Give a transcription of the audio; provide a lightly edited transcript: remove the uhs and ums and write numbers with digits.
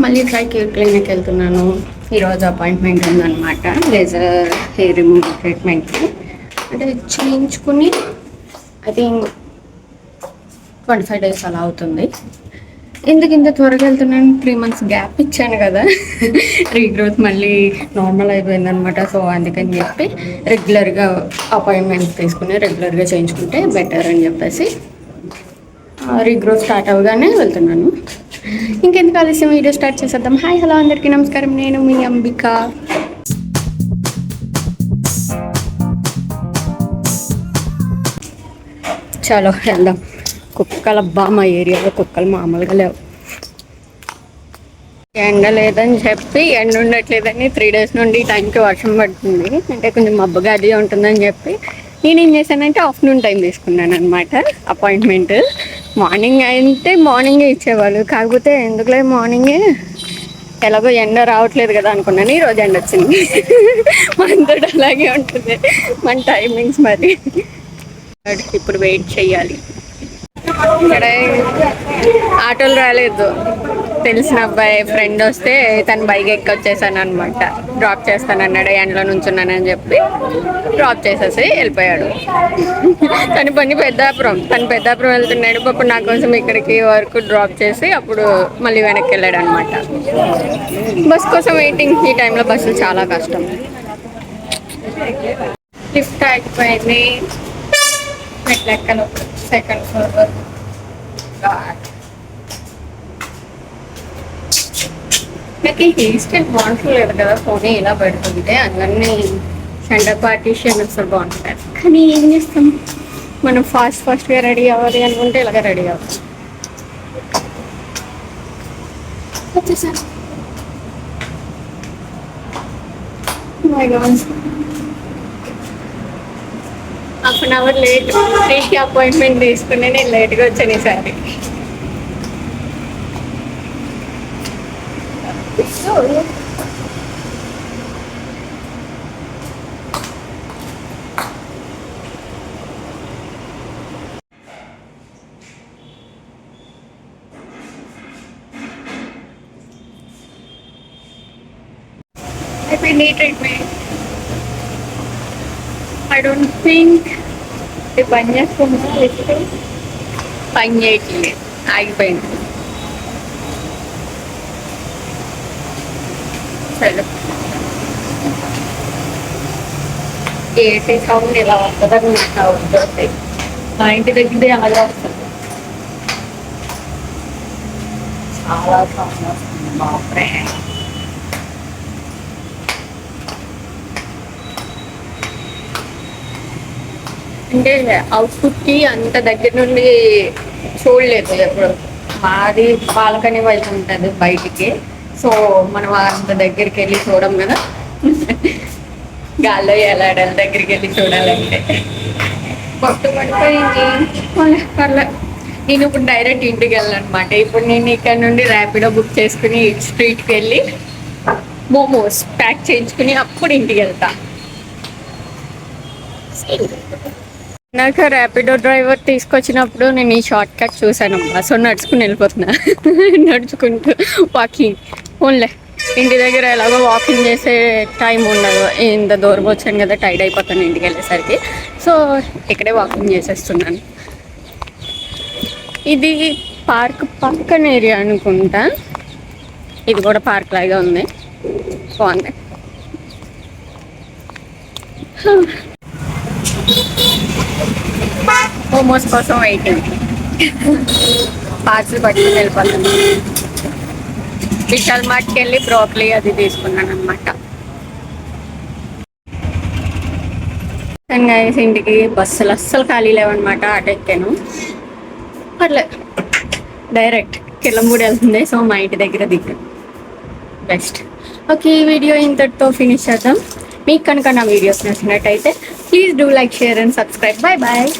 మళ్ళీ క్లినిక్ వెళ్తున్నాను. ఈరోజు అపాయింట్మెంట్ ఉందన్నమాట, లేజర్ హెయిర్ రిమూవల్ ట్రీట్మెంట్కి. అంటే చేయించుకుని ఐ థింక్ 25 days అలా అవుతుంది. ఎందుకు ఇంత త్వరగా వెళ్తున్నాను? 3 months గ్యాప్ ఇచ్చాను కదా, రీగ్రోత్ మళ్ళీ నార్మల్ అయిపోయింది అనమాట. సో అందుకని చెప్పి రెగ్యులర్గా అపాయింట్మెంట్స్ తీసుకుని రెగ్యులర్గా చేయించుకుంటే బెటర్ అని చెప్పేసి రీగ్రోత్ స్టార్ట్ అవగానే వెళ్తున్నాను. ఇంకెందుకు ఆలస్యం, వీడియో స్టార్ట్ చేసేద్దాం. హాయ్ హలో అందరికీ నమస్కారం, నేను మీ అంబిక. చలో వెళ్దాం. కుక్కల మా ఏరియాలో కుక్కలు మామూలుగా లేవు. ఎండ లేదని చెప్పి, ఎండ ఉండట్లేదని 3 days నుండి టైంకి వర్షం పడుతుంది. అంటే కొంచెం మబ్బుగా అది ఉంటుందని చెప్పి నేను ఏం చేశానంటే ఆఫ్టర్నూన్ టైం తీసుకున్నాను అనమాట అపాయింట్మెంట్. మార్నింగ్ అయితే మార్నింగే ఇచ్చేవాళ్ళు, కాకపోతే ఎందుకులే మార్నింగే ఎలాగో ఎండ రావట్లేదు కదా అనుకున్నాను. ఈరోజు ఎండ వచ్చింది. మనతో అలాగే ఉంటుంది మన టైమింగ్స్. మరి ఇప్పుడు వెయిట్ చెయ్యాలి. ఇక్కడ ఆటోలు రాలేదు. తెలిసిన అబ్బాయి ఫ్రెండ్ వస్తే తను బైక్ ఎక్కి వచ్చేసాను అనమాట. డ్రాప్ చేస్తానన్నాడు, ఎండలో నుంచున్నానని చెప్పి డ్రాప్ చేసేసి వెళ్ళిపోయాడు. తను పెద్దాపురం వెళ్తున్నాడు. అప్పుడు నా కోసం ఇక్కడికి వరకు డ్రాప్ చేసి అప్పుడు మళ్ళీ వెనక్కి వెళ్ళాడు అనమాట. బస్ కోసం వెయిటింగ్. ఈ టైంలో బస్సులు చాలా కష్టం. లిఫ్ట్ అయిపోయింది. మెట్లెక్కలు 2nd floor వరకు. నాకు ఈ హెయిర్ స్టైల్ బాగుంటలేదు కదా, ఫోనే ఇలా పెడుతుంటే అవన్నీ సెంటర్ పార్టీషన్ అసలు బాగుంటుంది. కానీ ఏం చేస్తాం, మనం ఫాస్ట్గా రెడీ అవ్వాలి అనుకుంటే ఇలాగ రెడీ అవ్వాలి. వచ్చేసాను. Half an hour late. 3కి అపాయింట్మెంట్ తీసుకుని నేను లేట్గా వచ్చాను ఈసారి. అయిపోయింది ట్రీట్మెంట్. ఐ డోంట్ థింక్ పని చేస్తుంది. పని చేయట్లేదు, ఆగిపోయింది. సరే, ఏసీ సౌండ్ ఇలా వస్తుందని నాకు అవుతుంది. మా ఇంటి దగ్గర అలాగే వస్తుంది, చాలా సౌండ్ వస్తుంది. మా ఫ్రెండ్ అంటే అవుట్పుట్కి అంత దగ్గర నుండి చూడలేదు ఎప్పుడు. మాది బాల్కనీ వైపు ఉంటుంది బయటికి. సో మనం అంత దగ్గరికి వెళ్ళి చూడం కదా, గాల్లో ఎలాడాలి దగ్గరికి వెళ్ళి చూడాలంటే. పట్టు పడిపోయింది. పర్లేదు. నేను ఇప్పుడు డైరెక్ట్ ఇంటికి వెళ్ళాలన్నమాట. ఇప్పుడు నేను ఇక్కడ నుండి ర్యాపిడో బుక్ చేసుకుని స్ట్రీట్కి వెళ్ళి మోమోస్ ప్యాక్ చేయించుకుని అప్పుడు ఇంటికి వెళ్తా. నాకు ర్యాపిడో డ్రైవర్ తీసుకొచ్చినప్పుడు నేను ఈ షార్ట్ కట్ చూసాను. సో నడుచుకుని వెళ్ళిపోతున్నా. నడుచుకుంటూ వాకింగ్. ఓన్లే ఇంటి దగ్గర ఎలాగో వాకింగ్ చేసే టైం ఉండదు. ఇంత దూరం వచ్చాను కదా, టైర్డ్ అయిపోతాను ఇంటికి వెళ్ళేసరికి. సో ఇక్కడే వాకింగ్ చేసేస్తున్నాను. ఇది పార్క్ పక్కన ఏరియా అనుకుంటా. ఇది కూడా పార్క్ లాగా ఉంది, బాగుంది. మోమోస్ కోసం వెయిటింగ్. పార్సల్ పట్టుకుని వెళ్ళిపోతాను. విశాల్ మార్ట్కి వెళ్ళి బ్రోకలీ అది తీసుకున్నాను అనమాట. ఇంటికి బస్సులు అస్సలు ఖాళీ లేవన్నమాట. ఆటో ఎక్కాను, పర్లేదు. డైరెక్ట్ కిలంబూడి వెళ్తుంది. సో మా ఇంటి దగ్గర దిగాను. బెస్ట్. ఓకే, ఈ వీడియో ఇంతటితో ఫినిష్ చేద్దాం. మీకు కనుక నా వీడియోస్ నచ్చినట్టయితే please do like, share and subscribe. Bye bye.